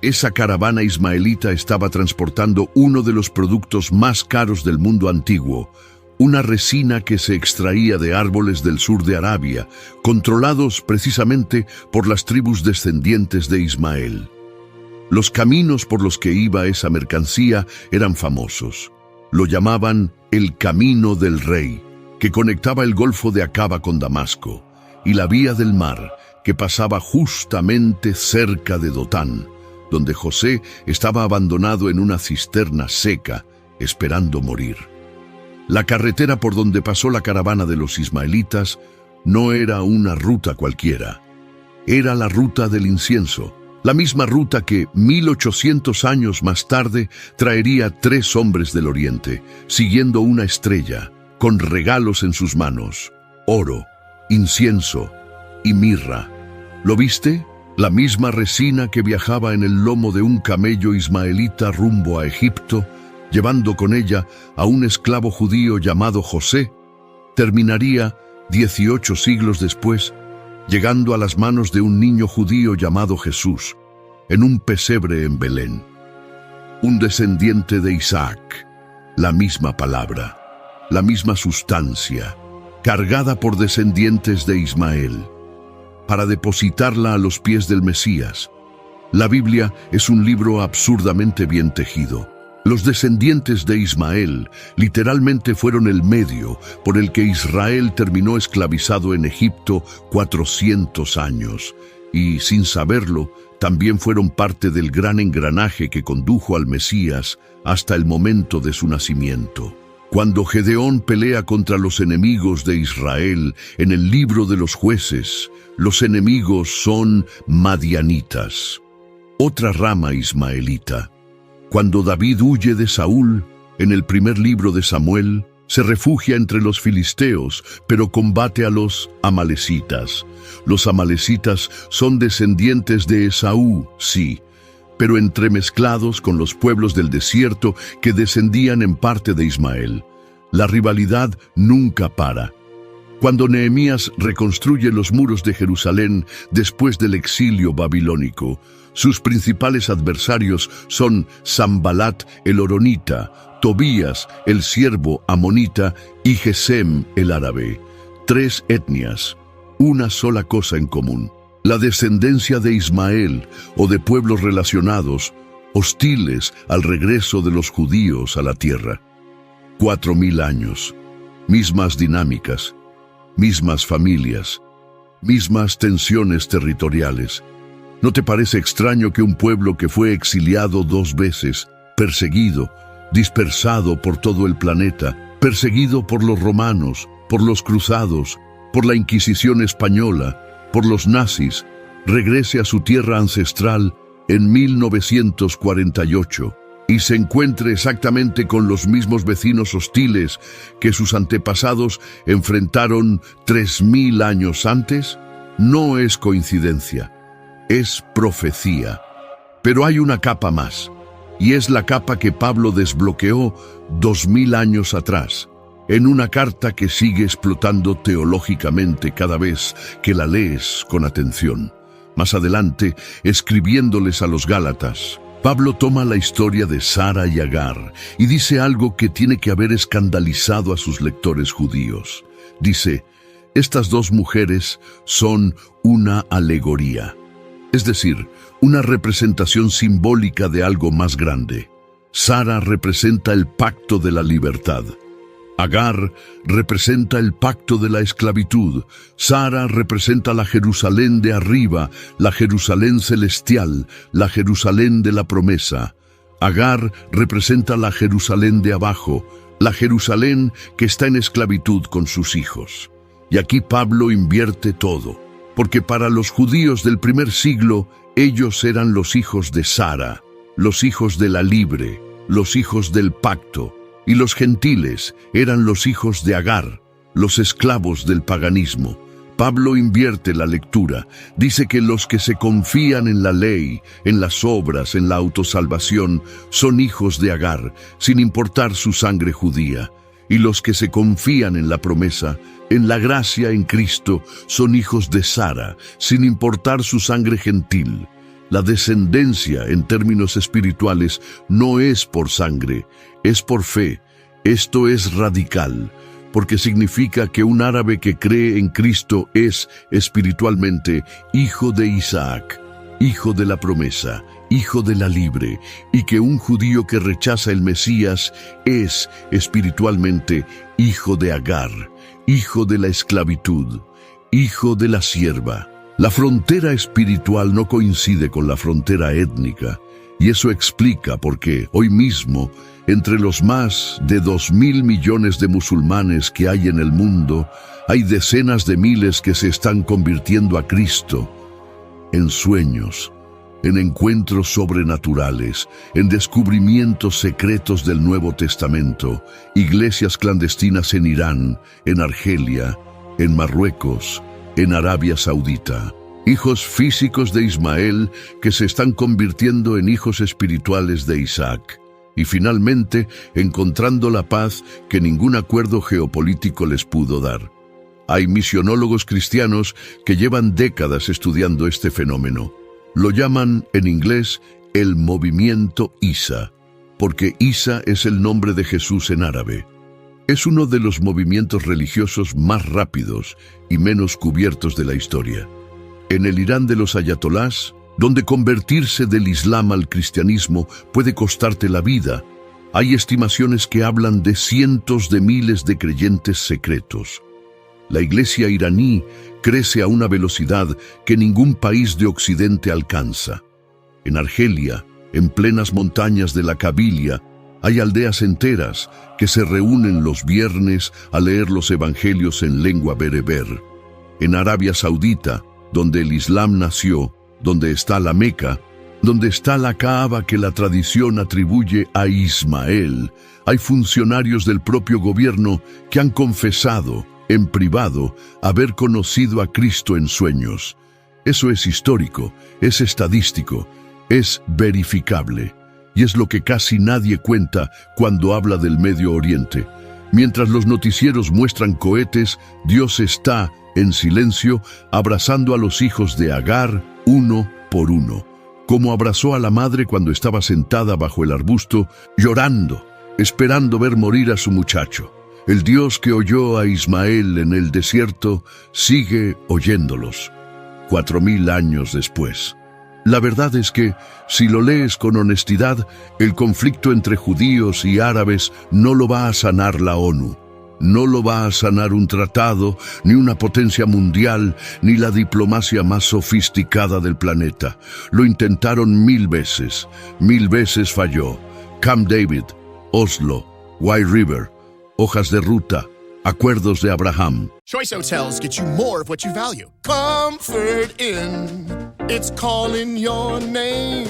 Esa caravana ismaelita estaba transportando uno de los productos más caros del mundo antiguo, una resina que se extraía de árboles del sur de Arabia, controlados precisamente por las tribus descendientes de Ismael. Los caminos por los que iba esa mercancía eran famosos. Lo llamaban el Camino del Rey, que conectaba el Golfo de Acaba con Damasco, y la Vía del Mar, que pasaba justamente cerca de Dotán, donde José estaba abandonado en una cisterna seca, esperando morir. La carretera por donde pasó la caravana de los ismaelitas no era una ruta cualquiera. Era la ruta del incienso, la misma ruta que 1800 años más tarde traería 3 hombres del Oriente, siguiendo una estrella, con regalos en sus manos: oro, incienso y mirra. ¿Lo viste? La misma resina que viajaba en el lomo de un camello ismaelita rumbo a Egipto, llevando con ella a un esclavo judío llamado José, terminaría 18 siglos después, llegando a las manos de un niño judío llamado Jesús, en un pesebre en Belén. Un descendiente de Isaac, la misma palabra, la misma sustancia, cargada por descendientes de Ismael, para depositarla a los pies del Mesías. La Biblia es un libro absurdamente bien tejido. Los descendientes de Ismael literalmente fueron el medio por el que Israel terminó esclavizado en Egipto 400 años, y sin saberlo, también fueron parte del gran engranaje que condujo al Mesías hasta el momento de su nacimiento. Cuando Gedeón pelea contra los enemigos de Israel en el libro de los Jueces, los enemigos son madianitas, otra rama ismaelita. Cuando David huye de Saúl, en el primer libro de Samuel, se refugia entre los filisteos, pero combate a los amalecitas. Los amalecitas son descendientes de Esaú, sí, pero entremezclados con los pueblos del desierto que descendían en parte de Ismael. La rivalidad nunca para. Cuando Nehemías reconstruye los muros de Jerusalén después del exilio babilónico, sus principales adversarios son Sanbalat el horonita, Tobías el siervo amonita y Gesem el árabe. 3 etnias, una sola cosa en común: la descendencia de Ismael o de pueblos relacionados, hostiles al regreso de los judíos a la tierra. 4000 años, mismas dinámicas, mismas familias, mismas tensiones territoriales. ¿No te parece extraño que un pueblo que fue exiliado 2 veces, perseguido, dispersado por todo el planeta, perseguido por los romanos, por los cruzados, por la Inquisición española, por los nazis, regrese a su tierra ancestral en 1948 y se encuentre exactamente con los mismos vecinos hostiles que sus antepasados enfrentaron 3000 años antes? No es coincidencia, es profecía. Pero hay una capa más, y es la capa que Pablo desbloqueó 2000 años atrás, en una carta que sigue explotando teológicamente cada vez que la lees con atención. Más adelante, escribiéndoles a los Gálatas, Pablo toma la historia de Sara y Agar y dice algo que tiene que haber escandalizado a sus lectores judíos. Dice: estas 2 mujeres son una alegoría, es decir, una representación simbólica de algo más grande. Sara representa el pacto de la libertad. Agar representa el pacto de la esclavitud. Sara representa la Jerusalén de arriba, la Jerusalén celestial, la Jerusalén de la promesa. Agar representa la Jerusalén de abajo, la Jerusalén que está en esclavitud con sus hijos. Y aquí Pablo invierte todo, porque para los judíos del primer siglo, ellos eran los hijos de Sara, los hijos de la libre, los hijos del pacto, y los gentiles eran los hijos de Agar, los esclavos del paganismo. Pablo invierte la lectura. Dice que los que se confían en la ley, en las obras, en la autosalvación, son hijos de Agar, sin importar su sangre judía. Y los que se confían en la promesa, en la gracia en Cristo, son hijos de Sara, sin importar su sangre gentil. La descendencia, en términos espirituales, no es por sangre, es por fe. Esto es radical, porque significa que un árabe que cree en Cristo es, espiritualmente, hijo de Isaac, hijo de la promesa, hijo de la libre, y que un judío que rechaza el Mesías es, espiritualmente, hijo de Agar, hijo de la esclavitud, hijo de la sierva. La frontera espiritual no coincide con la frontera étnica, y eso explica por qué hoy mismo, entre los más de 2.000 millones de musulmanes que hay en el mundo, hay decenas de miles que se están convirtiendo a Cristo en sueños, en encuentros sobrenaturales, en descubrimientos secretos del Nuevo Testamento, iglesias clandestinas en Irán, en Argelia, en Marruecos, en Arabia Saudita. Hijos físicos de Ismael que se están convirtiendo en hijos espirituales de Isaac. Y finalmente, encontrando la paz que ningún acuerdo geopolítico les pudo dar. Hay misionólogos cristianos que llevan décadas estudiando este fenómeno. Lo llaman, en inglés, el movimiento Isa, porque Isa es el nombre de Jesús en árabe. Es uno de los movimientos religiosos más rápidos y menos cubiertos de la historia. En el Irán de los ayatolás, donde convertirse del Islam al cristianismo puede costarte la vida, hay estimaciones que hablan de cientos de miles de creyentes secretos. La iglesia iraní crece a una velocidad que ningún país de Occidente alcanza. En Argelia, en plenas montañas de la Kabilia, hay aldeas enteras que se reúnen los viernes a leer los evangelios en lengua bereber. En Arabia Saudita, donde el Islam nació, donde está la Meca, donde está la Kaaba que la tradición atribuye a Ismael, hay funcionarios del propio gobierno que han confesado, en privado, haber conocido a Cristo en sueños. Eso es histórico, es estadístico, es verificable, y es lo que casi nadie cuenta cuando habla del Medio Oriente. Mientras los noticieros muestran cohetes, Dios está, en silencio, abrazando a los hijos de Agar, uno por uno, como abrazó a la madre cuando estaba sentada bajo el arbusto, llorando, esperando ver morir a su muchacho. El Dios que oyó a Ismael en el desierto sigue oyéndolos, 4.000 años después. La verdad es que, si lo lees con honestidad, el conflicto entre judíos y árabes no lo va a sanar la ONU. No lo va a sanar un tratado, ni una potencia mundial, ni la diplomacia más sofisticada del planeta. Lo intentaron 1000 veces falló. Camp David, Oslo, White River, hojas de ruta, acuerdos de Abraham. Choice Hotels get you more of what you value. Comfort Inn, it's calling your name.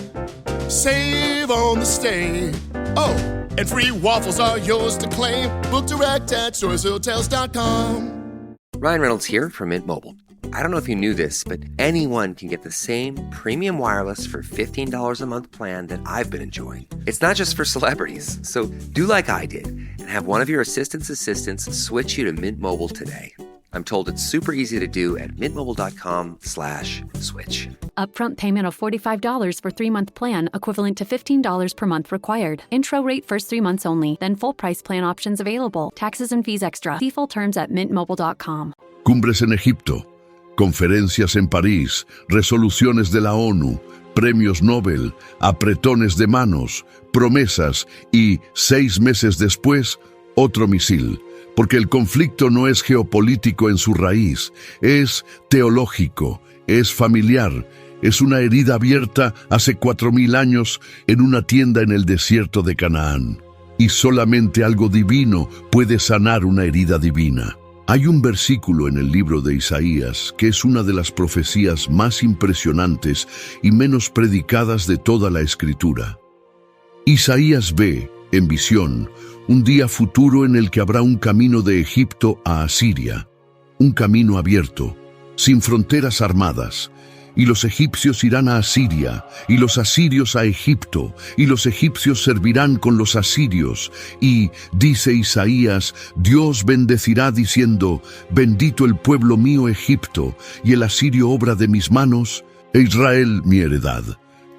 Save on the stay. Oh, and free waffles are yours to claim. Book direct at choicehotels.com. Ryan Reynolds here from Mint Mobile. I don't know if you knew this, but anyone can get the same premium wireless for $15 a month plan that I've been enjoying. It's not just for celebrities. So do like I did and have one of your assistants switch you to Mint Mobile today. I'm told it's super easy to do at mintmobile.com/switch. Upfront payment of $45 for 3-month plan, equivalent to $15 per month required. Intro rate first 3 months only, then full price plan options available. Taxes and fees extra. See full terms at mintmobile.com. Cumbres en Egipto, conferencias en París, resoluciones de la ONU, premios Nobel, apretones de manos, promesas y 6 meses después, otro misil. porque el conflicto no es geopolítico en su raíz, es teológico, es familiar, es una herida abierta hace 4000 años en una tienda en el desierto de Canaán. Y solamente algo divino puede sanar una herida divina. Hay un versículo en el libro de Isaías que es una de las profecías más impresionantes y menos predicadas de toda la Escritura. Isaías ve, en visión, un día futuro en el que habrá un camino de Egipto a Asiria, un camino abierto, sin fronteras armadas, y los egipcios irán a Asiria, y los asirios a Egipto, y los egipcios servirán con los asirios. Y, dice Isaías, Dios bendecirá diciendo, bendito el pueblo mío Egipto, y el asirio obra de mis manos, e Israel mi heredad.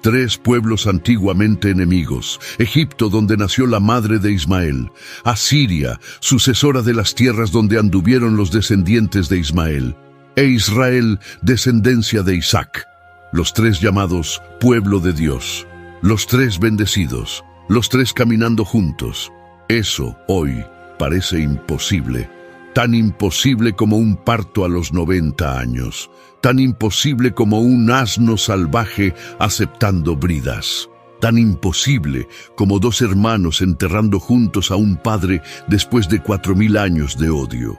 3 pueblos antiguamente enemigos: Egipto, donde nació la madre de Ismael; Asiria, sucesora de las tierras donde anduvieron los descendientes de Ismael; e Israel, descendencia de Isaac. Los 3 llamados pueblo de Dios, los 3 bendecidos, los 3 caminando juntos. Eso hoy parece imposible, tan imposible como un parto a los 90 años, tan imposible como un asno salvaje aceptando bridas, tan imposible como 2 hermanos enterrando juntos a un padre después de 4000 años de odio.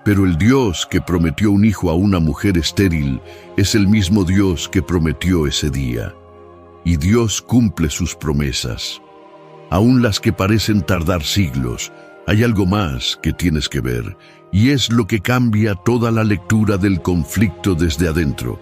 Pero el Dios que prometió un hijo a una mujer estéril es el mismo Dios que prometió ese día. Y Dios cumple sus promesas. Aún las que parecen tardar siglos, hay algo más que tienes que ver, y es lo que cambia toda la lectura del conflicto desde adentro.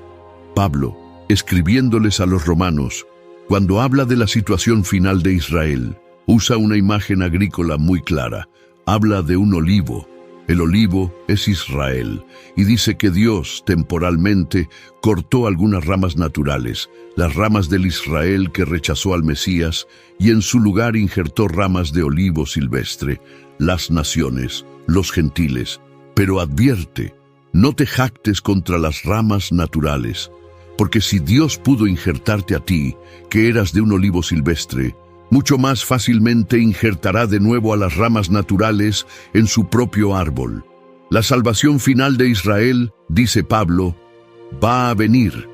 Pablo, escribiéndoles a los romanos, cuando habla de la situación final de Israel, usa una imagen agrícola muy clara. Habla de un olivo. El olivo es Israel, y dice que Dios, temporalmente, cortó algunas ramas naturales, las ramas del Israel que rechazó al Mesías, y en su lugar injertó ramas de olivo silvestre, las naciones, los gentiles. Pero advierte, no te jactes contra las ramas naturales, porque si Dios pudo injertarte a ti, que eras de un olivo silvestre, mucho más fácilmente injertará de nuevo a las ramas naturales en su propio árbol. La salvación final de Israel, dice Pablo, va a venir.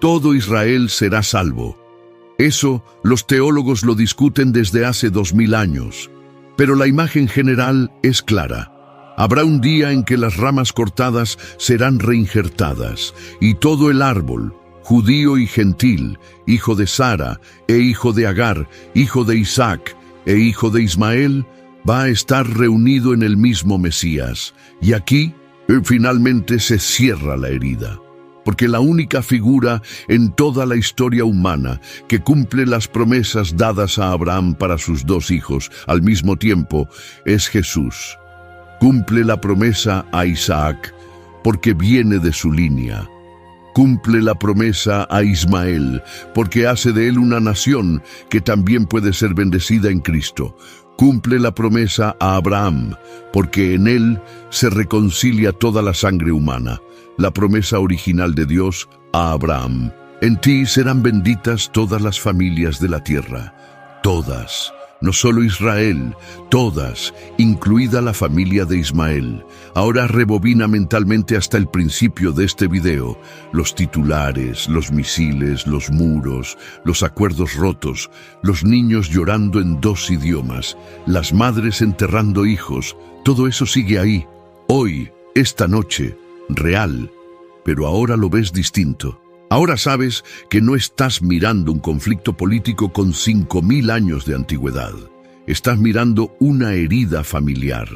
Todo Israel será salvo. Eso los teólogos lo discuten desde hace 2000 años. Pero la imagen general es clara. Habrá un día en que las ramas cortadas serán reinjertadas, y todo el árbol, judío y gentil, hijo de Sara e hijo de Agar, hijo de Isaac e hijo de Ismael, va a estar reunido en el mismo Mesías. Y aquí, finalmente se cierra la herida. Porque la única figura en toda la historia humana que cumple las promesas dadas a Abraham para sus 2 hijos al mismo tiempo es Jesús. Cumple la promesa a Isaac porque viene de su línea. Cumple la promesa a Ismael, porque hace de él una nación que también puede ser bendecida en Cristo. Cumple la promesa a Abraham, porque en él se reconcilia toda la sangre humana. La promesa original de Dios a Abraham. En ti serán benditas todas las familias de la tierra. Todas. No solo Israel, todas, incluida la familia de Ismael. Ahora rebobina mentalmente hasta el principio de este video. Los titulares, los misiles, los muros, los acuerdos rotos, los niños llorando en 2 idiomas, las madres enterrando hijos, todo eso sigue ahí. Hoy, esta noche, real, pero ahora lo ves distinto. Ahora sabes que no estás mirando un conflicto político con 5000 años de antigüedad. Estás mirando una herida familiar,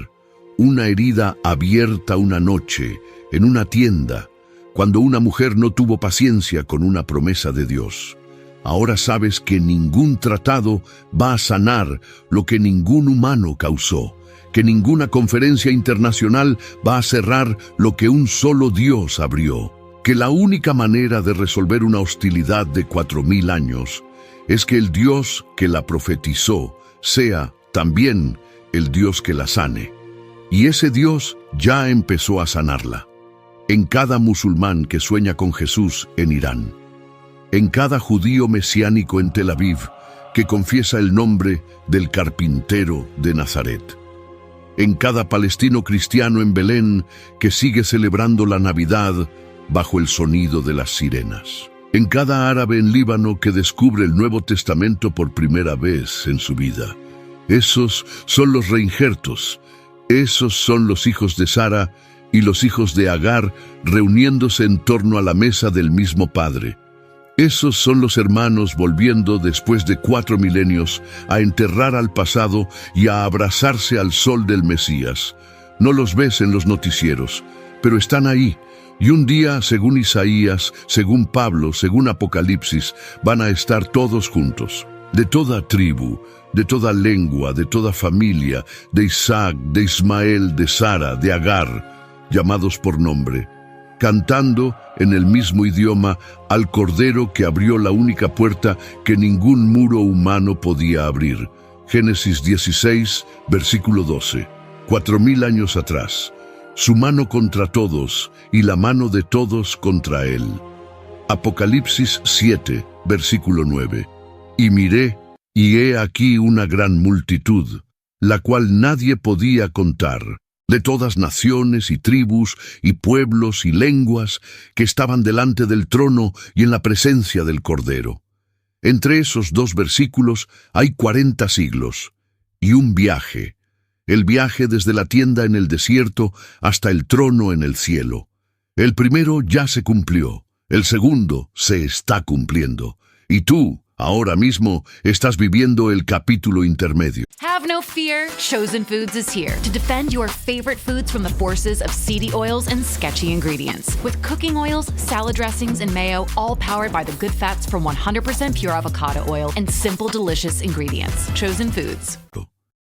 una herida abierta una noche, en una tienda, cuando una mujer no tuvo paciencia con una promesa de Dios. Ahora sabes que ningún tratado va a sanar lo que ningún humano causó, que ninguna conferencia internacional va a cerrar lo que un solo Dios abrió. Que la única manera de resolver una hostilidad de 4000 años es que el Dios que la profetizó sea también el Dios que la sane. Y ese Dios ya empezó a sanarla. En cada musulmán que sueña con Jesús en Irán, en cada judío mesiánico en Tel Aviv que confiesa el nombre del carpintero de Nazaret, en cada palestino cristiano en Belén que sigue celebrando la Navidad bajo el sonido de las sirenas, en cada árabe en Líbano que descubre el Nuevo Testamento por primera vez en su vida. Esos son los reinjertos, esos son los hijos de Sara y los hijos de Agar reuniéndose en torno a la mesa del mismo Padre. Esos son los hermanos volviendo después de 4 milenios a enterrar al pasado y a abrazarse al sol del Mesías. No los ves en los noticieros, pero están ahí. Y un día, según Isaías, según Pablo, según Apocalipsis, van a estar todos juntos. De toda tribu, de toda lengua, de toda familia, de Isaac, de Ismael, de Sara, de Agar, llamados por nombre, cantando en el mismo idioma al Cordero que abrió la única puerta que ningún muro humano podía abrir. Génesis 16, versículo 12. 4000 años atrás, su mano contra todos y la mano de todos contra él. Apocalipsis 7, versículo 9. Y miré, y he aquí una gran multitud, la cual nadie podía contar, de todas naciones y tribus y pueblos y lenguas que estaban delante del trono y en la presencia del Cordero. Entre esos 2 versículos hay 40 siglos y un viaje, el viaje desde la tienda en el desierto hasta el trono en el cielo. El primero ya se cumplió, el segundo se está cumpliendo, y tú, ahora mismo, estás viviendo el capítulo intermedio. Have no fear, Chosen Foods is here to defend your favorite foods from the forces of seedy oils and sketchy ingredients. With cooking oils, salad dressings, and mayo, all powered by the good fats from 100% pure avocado oil and simple, delicious ingredients. Chosen Foods.